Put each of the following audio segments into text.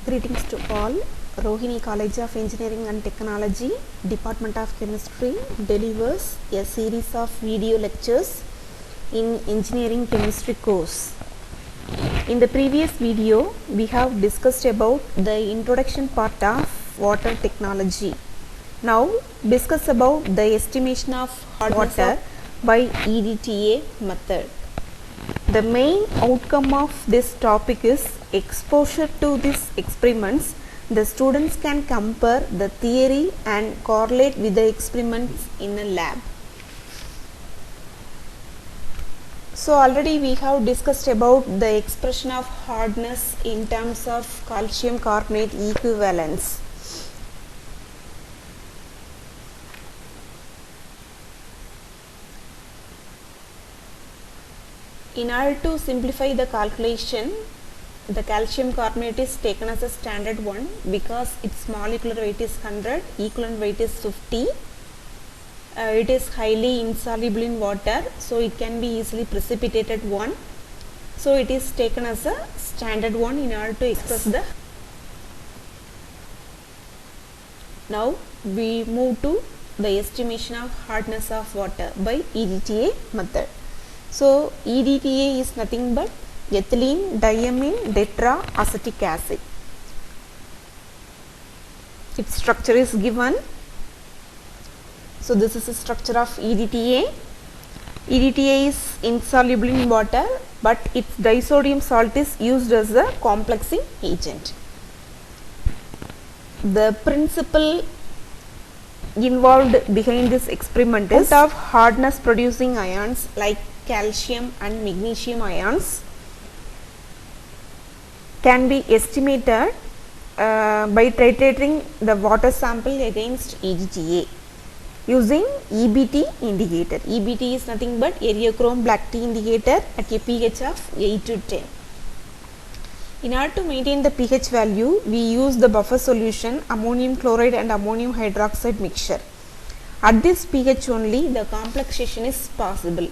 Greetings to all. Rohini College of Engineering and Technology, Department of Chemistry delivers a series of video lectures in Engineering Chemistry course. In the previous video, we have discussed about the introduction part of water technology. Now, discuss about the estimation of water by EDTA method. The main outcome of this topic is exposure to these experiments. The students can compare the theory and correlate with the experiments in a lab. So already we have discussed about the expression of hardness in terms of calcium carbonate equivalence. In order to simplify the calculation, the calcium carbonate is taken as a standard one because its molecular weight is 100, equivalent weight is 50. It is highly insoluble in water, so it can be easily precipitated one. So it is taken as a standard one in order to express the. Now we move to the estimation of hardness of water by EDTA method. So EDTA is nothing but ethylene diamine tetraacetic acid. Its structure is given. So this is the structure of EDTA. EDTA is insoluble in water, but its disodium salt is used as a complexing agent. The principle involved behind this experiment is of hardness producing ions like calcium and magnesium ions can be estimated by titrating the water sample against EDTA using EBT indicator. EBT is nothing but eriochrome black tea indicator at a pH of 8 to 10. In order to maintain the pH value, we use the buffer solution ammonium chloride and ammonium hydroxide mixture. At this pH only the complexation is possible.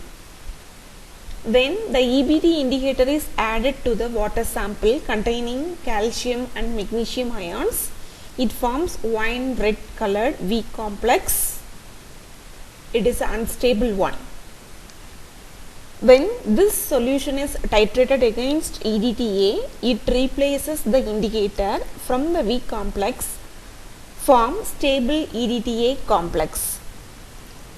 Then the EBT indicator is added to the water sample containing calcium and magnesium ions. It forms wine red colored weak complex. It is an unstable one. When this solution is titrated against EDTA, it replaces the indicator from the weak complex, form stable EDTA complex.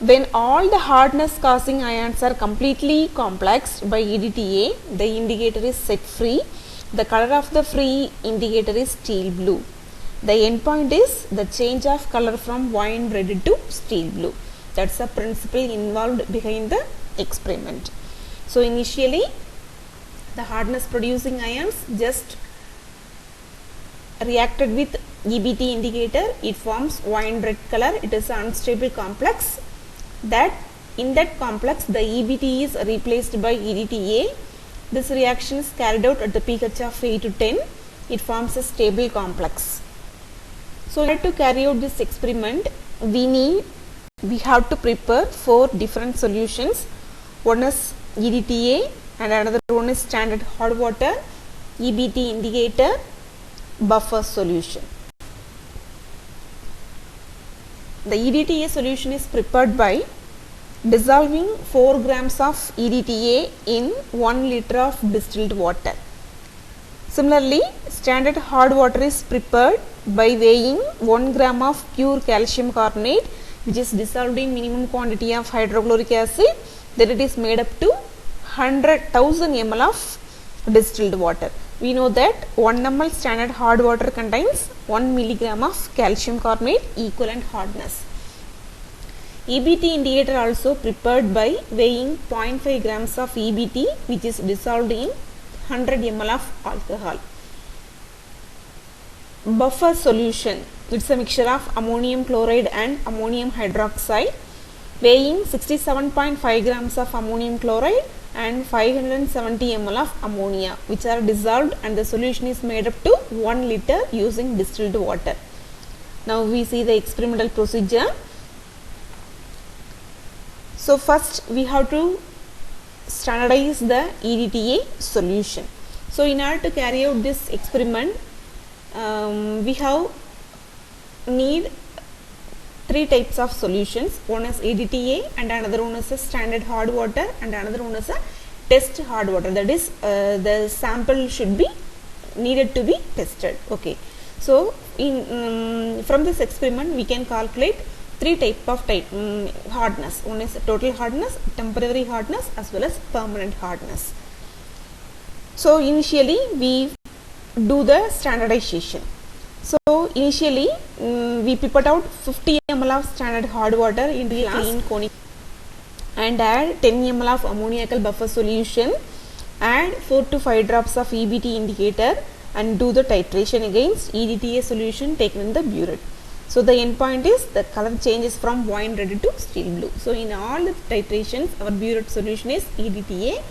When all the hardness causing ions are completely complexed by EDTA, the indicator is set free. The color of the free indicator is steel blue. The endpoint is the change of color from wine red to steel blue. That's the principle involved behind the experiment. So initially the hardness producing ions just reacted with EBT indicator. It forms wine red color. It is an unstable complex. That in that complex the EBT is replaced by EDTA. This reaction is carried out at the pH of 8 to 10. It forms a stable complex. So in order to carry out this experiment, we have to prepare 4 different solutions. One is EDTA and another one is standard hot water, EBT indicator, buffer solution. The EDTA solution is prepared by dissolving 4 grams of EDTA in 1 liter of distilled water. Similarly, standard hard water is prepared by weighing 1 gram of pure calcium carbonate, which is dissolved in minimum quantity of hydrochloric acid. Then it is made up to 100,000 ml of distilled water. We know that 1 ml standard hard water contains 1 milligram of calcium carbonate equivalent hardness. EBT indicator also prepared by weighing 0.5 grams of EBT, which is dissolved in 100 ml of alcohol. Buffer solution, it's a mixture of ammonium chloride and ammonium hydroxide, weighing 67.5 grams of ammonium chloride and 570 ml of ammonia, which are dissolved, and the solution is made up to 1 liter using distilled water. Now we see the experimental procedure. So first we have to standardize the EDTA solution. So in order to carry out this experiment, we have need three types of solutions. One is EDTA and another one is a standard hard water and another one is a test hard water. That is the sample should be needed to be tested. Okay. So in from this experiment we can calculate three type of hardness. One is total hardness, temporary hardness as well as permanent hardness. So initially we do the standardization. So initially we pipette out 50 ml of standard hard water into a clean conical and add 10 ml of ammoniacal buffer solution, add 4 to 5 drops of EBT indicator and do the titration against EDTA solution taken in the burette. So the end point is the color changes from wine red to steel blue. So in all the titrations our burette solution is EDTA,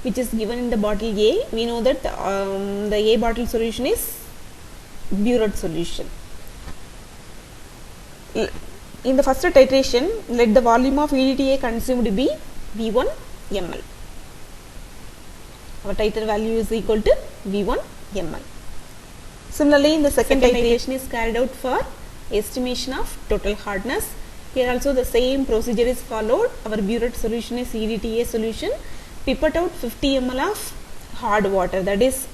which is given in the bottle A. We know that the A bottle solution is burette solution. In the first titration, let the volume of EDTA consumed be V1 ml. Our titer value is equal to V1 ml. Similarly, in the second titration is carried out for estimation of total hardness. Here also the same procedure is followed. Our burette solution is EDTA solution. Pipette out 50 ml of hard water, that is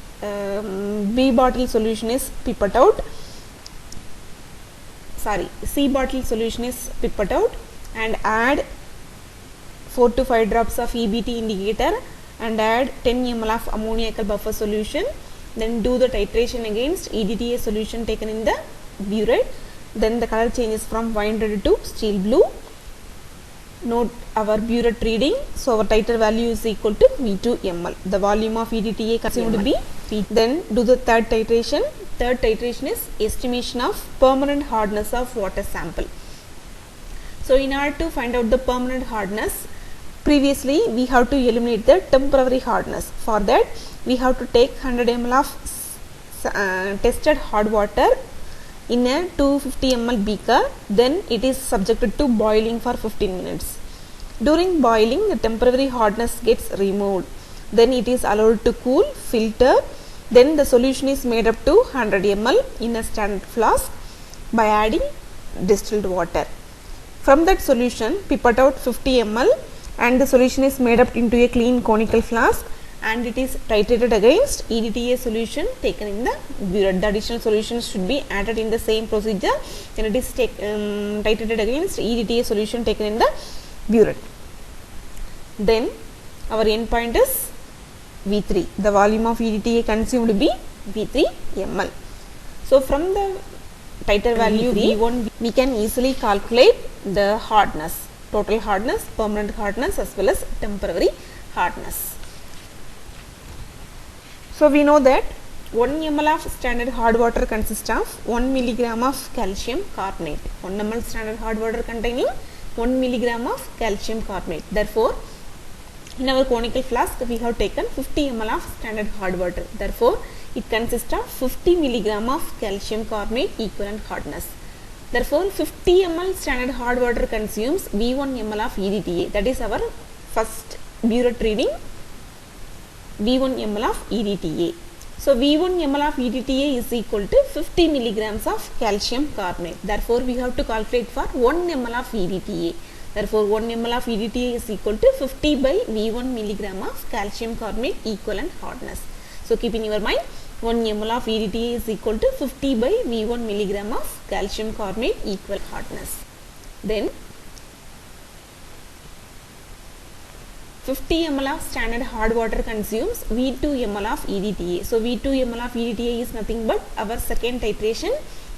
B bottle solution is pipette out. C bottle solution is pipette out and add 4 to 5 drops of EBT indicator and add 10 ml of ammoniacal buffer solution. Then do the titration against EDTA solution taken in the burette. Then the color changes from wine red to steel blue. Note our burette reading. So our titer value is equal to V2 ml. The volume of EDTA consumed to be V. Then do the third titration. Third titration is estimation of permanent hardness of water sample. So in order to find out the permanent hardness, previously we have to eliminate the temporary hardness. For that we have to take 100 ml of tested hard water in a 250 ml beaker. Then it is subjected to boiling for 15 minutes. During boiling the temporary hardness gets removed. Then it is allowed to cool, filter. Then the solution is made up to 100 ml in a standard flask by adding distilled water. From that solution pipette out 50 ml and the solution is made up into a clean conical flask and it is titrated against EDTA solution taken in the burette. The additional solutions should be added in the same procedure and it is titrated against EDTA solution taken in the burette. Then our end point is V3. The volume of EDTA consumed to be V3 ml. So from the titer value V1 we can easily calculate the hardness, total hardness, permanent hardness as well as temporary hardness. So we know that 1 ml of standard hard water consists of 1 milligram of calcium carbonate. 1 ml standard hard water containing 1 milligram of calcium carbonate. Therefore, in our conical flask we have taken 50 ml of standard hard water. Therefore, it consists of 50 milligram of calcium carbonate equivalent hardness. Therefore, 50 ml standard hard water consumes V1 ml of EDTA. That is our first burette reading, V1 ml of EDTA. So V1 ml of EDTA is equal to 50 milligrams of calcium carbonate. Therefore, we have to calculate for 1 ml of EDTA. Therefore, 1 ml of EDTA is equal to 50 by V1 milligram of calcium carbonate equivalent hardness. So keep in your mind 1 ml of EDTA is equal to 50 by V1 milligram of calcium carbonate equivalent hardness. Then 50 ml of standard hard water consumes V2 ml of EDTA. So V2 ml of EDTA is nothing but our second titration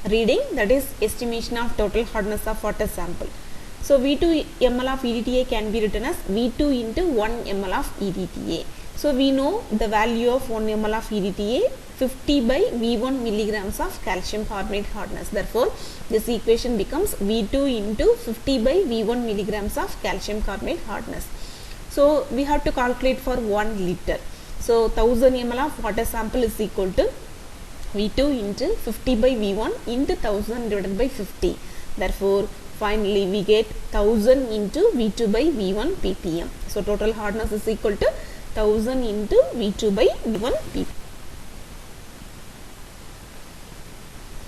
reading, that is estimation of total hardness of water sample. So V2 ml of EDTA can be written as V2 into 1 ml of EDTA. So we know the value of 1 ml of EDTA 50 by V1 milligrams of calcium carbonate hardness. Therefore, this equation becomes V2 into 50 by V1 milligrams of calcium carbonate hardness. So we have to calculate for 1 liter. So 1000 ml of water sample is equal to V2 into 50 by V1 into 1000 divided by 50. Therefore, finally we get 1000 into V2 by V1 ppm. So total hardness is equal to 1000 into V2 by V1 ppm.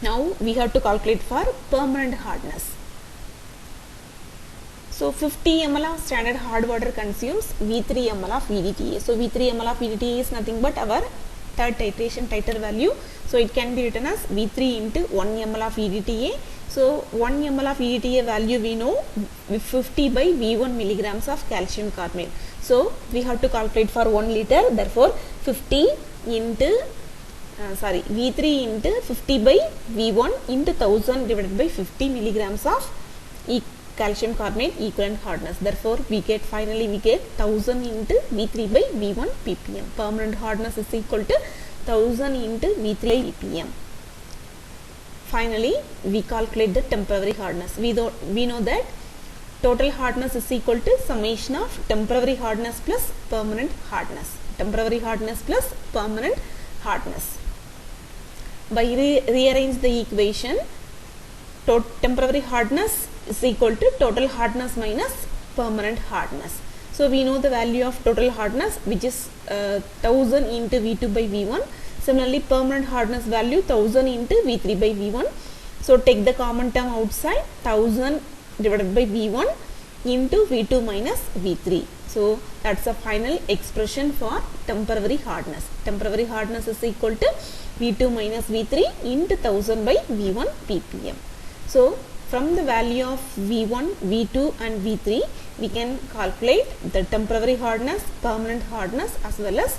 Now we have to calculate for permanent hardness. So 50 ml of standard hard water consumes V3 ml of EDTA. So V3 ml of EDTA is nothing but our third titer value. So it can be written as V3 into 1 ml of EDTA. So 1 ml of EDTA value we know 50 by V1 milligrams of calcium carbonate. So we have to calculate for 1 liter. Therefore 50 into V3 into 50 by V1 into 1000 divided by 50 milligrams of calcium carbonate equivalent hardness. Therefore finally we get 1000 into V3 by V1 ppm. Permanent hardness is equal to 1000 into V3 by ppm. Finally we calculate the temporary hardness. We know that total hardness is equal to summation of temporary hardness plus permanent hardness. Temporary hardness plus permanent hardness. By rearrange the equation, temporary hardness is equal to total hardness minus permanent hardness. So we know the value of total hardness, which is 1000 into V2 by V1. Similarly, permanent hardness value 1000 into V3 by V1. So take the common term outside, 1000 divided by V1 into V2 minus V3. So that's the final expression for temporary hardness. Temporary hardness is equal to V2 minus V3 into 1000 by V1 ppm. So from the value of V1, V2 and V3, we can calculate the temporary hardness, permanent hardness as well as